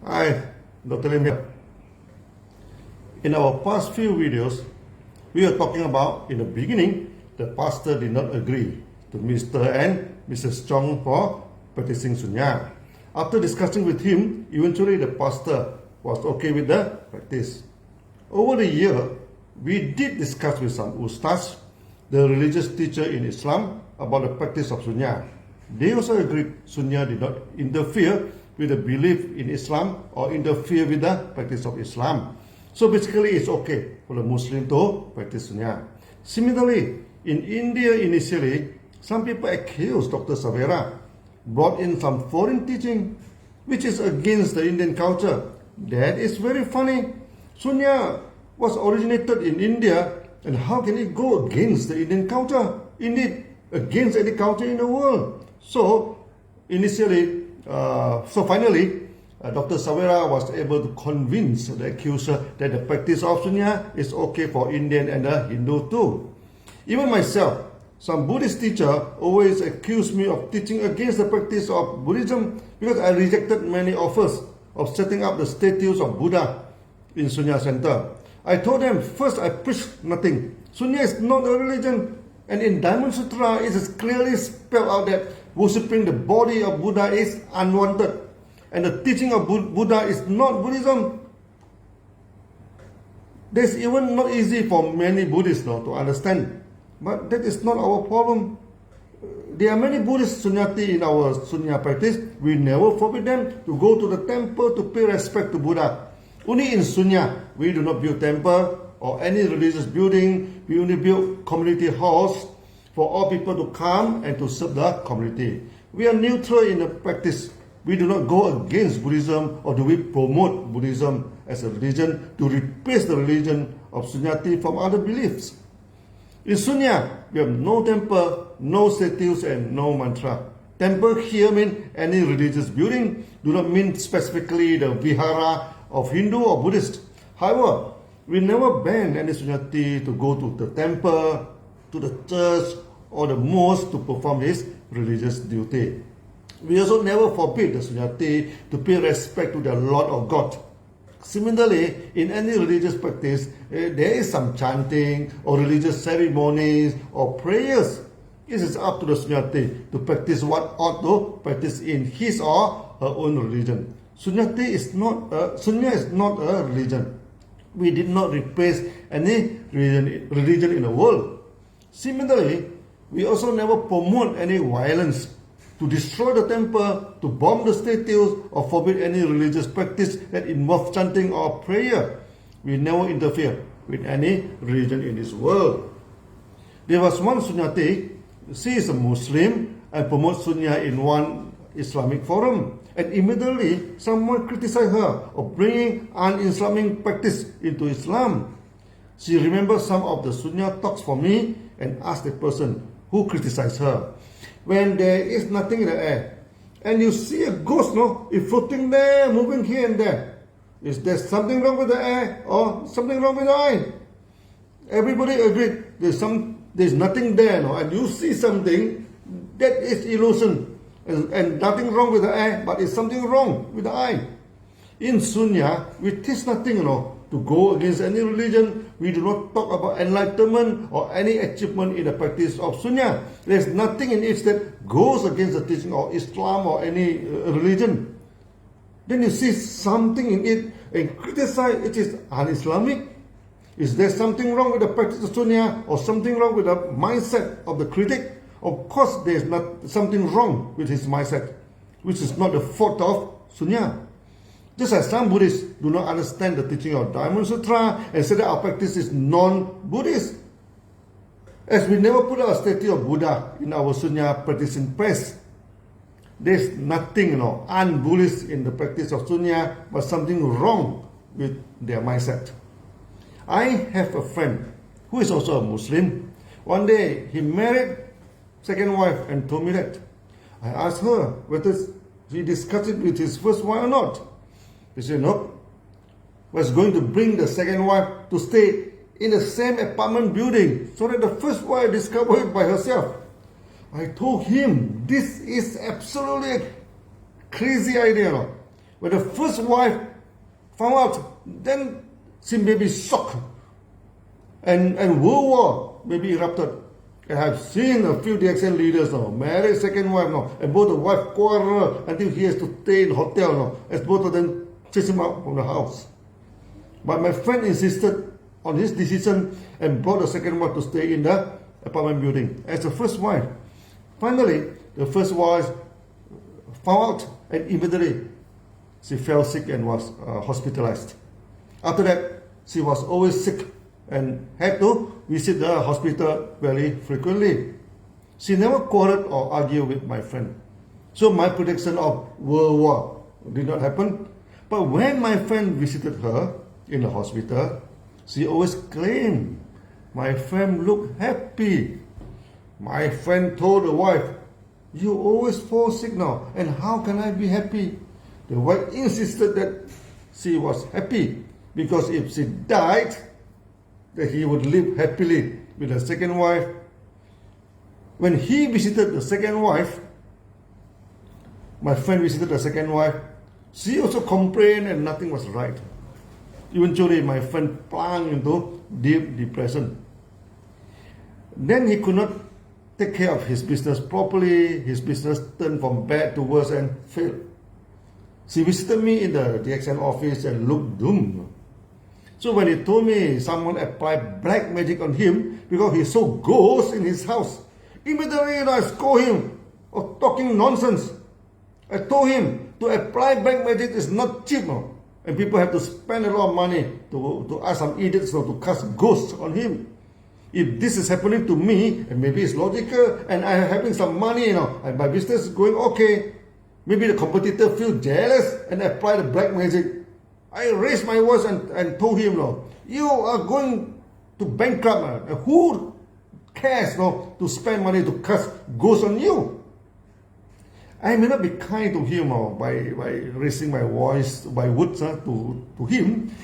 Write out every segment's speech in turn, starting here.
Hi, Dr. Lim here. In our past few videos, we are talking about, in the beginning, the pastor did not agree to Mr. and Mrs. Chong for practicing Sunya. After discussing with him, eventually the pastor was okay with the practice. Over the year, we did discuss with some ustaz, the religious teacher in Islam, about the practice of Sunya. They also agreed Sunya did not interfere with the belief in Islam or interfere with the practice of Islam. So basically it's okay for the Muslim to practice Sunya. Similarly, in India initially, some people accused Dr. Savera brought in some foreign teaching which is against the Indian culture. That is very funny. Sunya was originated in India, and how can it go against the Indian culture? Indeed, against any culture in the world. So finally, Dr. Savera was able to convince the accuser that the practice of Sunya is okay for Indian and the Hindu too. Even myself, some Buddhist teacher always accused me of teaching against the practice of Buddhism because I rejected many offers of setting up the statues of Buddha in Sunya Center. I told them, first I preach nothing. Sunya is not a religion, and in Diamond Sutra it is clearly spelled out that worshipping the body of Buddha is unwanted, and the teaching of Buddha is not Buddhism. That's even not easy for many Buddhists now to understand, but that is not our problem. There are many Buddhist Sunyati in our Sunya practice. We never forbid them to go to the temple to pay respect to Buddha. Only in Sunya, we do not build temple or any religious building. We only build community halls for all people to come and to serve the community. We are neutral in the practice. We do not go against Buddhism, or do we promote Buddhism as a religion to replace the religion of Sunyati from other beliefs. In Sunya, we have no temple, no statues, and no mantra. Temple here means any religious building, do not mean specifically the vihara of Hindu or Buddhist. However, we never ban any Sunyati to go to the temple, to the church, or the mosque to perform his religious duty. We also never forbid the Sunyati to pay respect to their Lord or God. Similarly, in any religious practice, there is some chanting or religious ceremonies or prayers. It is up to the Sunyati to practice what ought to practice in his or her own religion. Sunya is not a religion. We did not replace any religion in the world. Similarly, we also never promote any violence to destroy the temple, to bomb the statues, or forbid any religious practice that involves chanting or prayer. We never interfere with any religion in this world. There was one Sunyati, she is a Muslim and promotes Sunya in one Islamic forum. And immediately someone criticized her of bringing un-Islamic practice into Islam. She remembered some of the Sunya talks for me and asked the person who criticized her. When there is nothing in the air, and you see a ghost, it's floating there, moving here and there, is there something wrong with the air or something wrong with the eye? Everybody agreed there's nothing there, and you see something, that is illusion. And nothing wrong with the eye, but it's something wrong with the eye. In Sunya, we teach nothing, to go against any religion. We do not talk about enlightenment or any achievement in the practice of Sunya. There's nothing in it that goes against the teaching of Islam or any religion. Then you see something in it and criticize it is un-Islamic. Is there something wrong with the practice of Sunya or something wrong with the mindset of the critic? Of course, there is not something wrong with his mindset, which is not the fault of Sunya. Just as some Buddhists do not understand the teaching of Diamond Sutra and say that our practice is non-Buddhist. As we never put a statue of Buddha in our Sunya practicing place, there's nothing un-Buddhist in the practice of Sunya, but something wrong with their mindset. I have a friend who is also a Muslim. One day he married second wife and told me that. I asked her whether he discussed it with his first wife or not. He said no. Was going to bring the second wife to stay in the same apartment building so that the first wife discovered it by herself. I told him this is absolutely a crazy idea. When the first wife found out, then she may be shocked. And World War may be erupted. I have seen a few DXN leaders now, married second wife now, and both the wife quarrel until he has to stay in hotel now, as both of them chase him out from the house. But my friend insisted on his decision and brought the second wife to stay in the apartment building as the first wife. Finally, the first wife found out and immediately she fell sick and was hospitalized. After that, she was always sick and had to visit the hospital very frequently. She never quarreled or argued with my friend. So my prediction of World War did not happen. But when my friend visited her in the hospital, she always claimed, my friend looked happy. My friend told the wife, you always fall sick now, and how can I be happy? The wife insisted that she was happy, because if she died, that he would live happily with the second wife. When he visited the second wife, my friend visited the second wife, she also complained and nothing was right. Eventually, my friend plunged into deep depression. Then he could not take care of his business properly. His business turned from bad to worse and failed. She visited me in the DXN office and looked doomed. So when he told me someone applied black magic on him because he saw ghosts in his house, immediately I scolded him of talking nonsense. I told him to apply black magic is not cheap, no? And people have to spend a lot of money to ask some idiots to cast ghosts on him. If this is happening to me, and maybe it's logical, and I'm having some money, and my business is going okay, maybe the competitor feels jealous and apply the black magic. I raised my voice and told him, you are going to bankrupt. Who cares to spend money to cast ghosts on you? I may not be kind to him by raising my voice by words to him,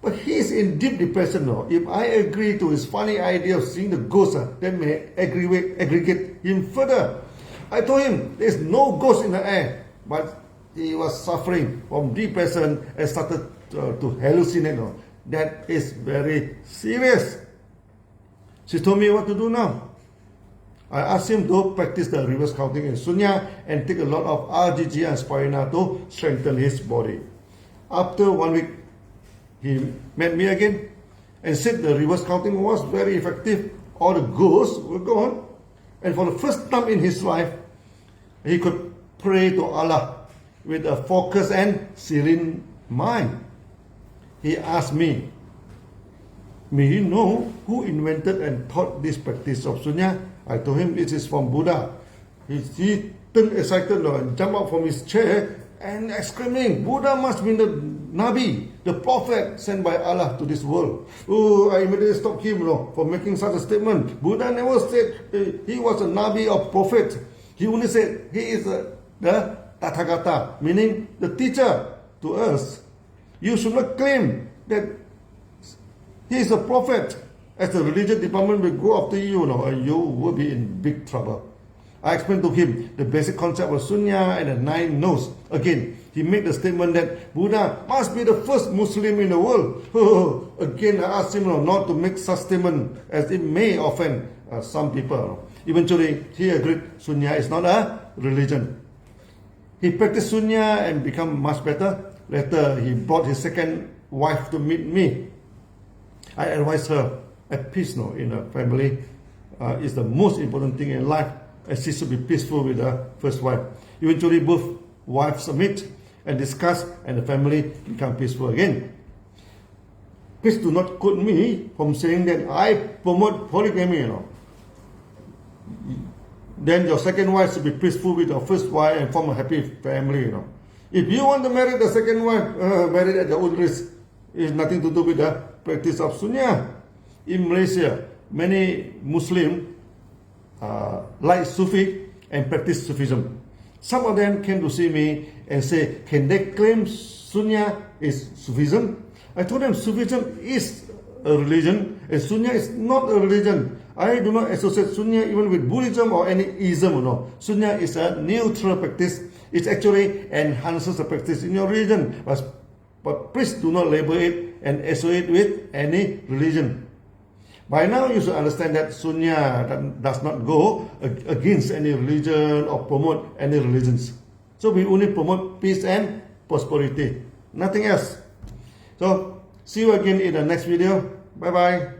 but he is in deep depression. If I agree to his funny idea of seeing the ghost, that may aggregate him further. I told him there is no ghost in the air, but he was suffering from depression and started to hallucinate. That is very serious. She told me what to do now. I asked him to practice the reverse counting in Sunya and take a lot of RGG and Spirina to strengthen his body. After 1 week, he met me again and said the reverse counting was very effective. All the ghosts were gone. And for the first time in his life, he could pray to Allah with a focused and serene mind. He asked me, may you know who invented and taught this practice of Sunya? I told him it is from Buddha. He turned excited and jumped up from his chair and exclaiming, Buddha must be the Nabi, the Prophet sent by Allah to this world. Oh, I immediately stopped him from making such a statement. Buddha never said he was a Nabi or Prophet. He only said he is the Tathagata, meaning the teacher to us. You should not claim that he is a prophet, as the religious department will go after you, and you will be in big trouble. I explained to him the basic concept of Sunya and the 9 no's. Again, he made the statement that Buddha must be the first Muslim in the world. Again, I asked him not to make such statement, as it may offend some people. Eventually, he agreed Sunya is not a religion. He practiced Sunya and became much better. Later, he brought his second wife to meet me. I advised her at peace in a family is the most important thing in life, and she should be peaceful with her first wife. Eventually, both wives meet and discuss, and the family become peaceful again. Please do not quote me from saying that I promote polygamy. Then your second wife should be peaceful with your first wife and form a happy family. If you want to marry the second wife, marry at your own risk. It has nothing to do with the practice of Sunya. In Malaysia, many Muslims like Sufi and practice Sufism. Some of them came to see me and say, can they claim Sunya is Sufism? I told them Sufism is a religion and Sunya is not a religion. I do not associate Sunya even with Buddhism or any ism. Sunya is a neutral practice It actually enhances the practice in your religion. But please do not label it and associate with any religion. By now, you should understand that Sunya does not go against any religion or promote any religions. So we only promote peace and prosperity, nothing else. So see you again in the next video. Bye bye.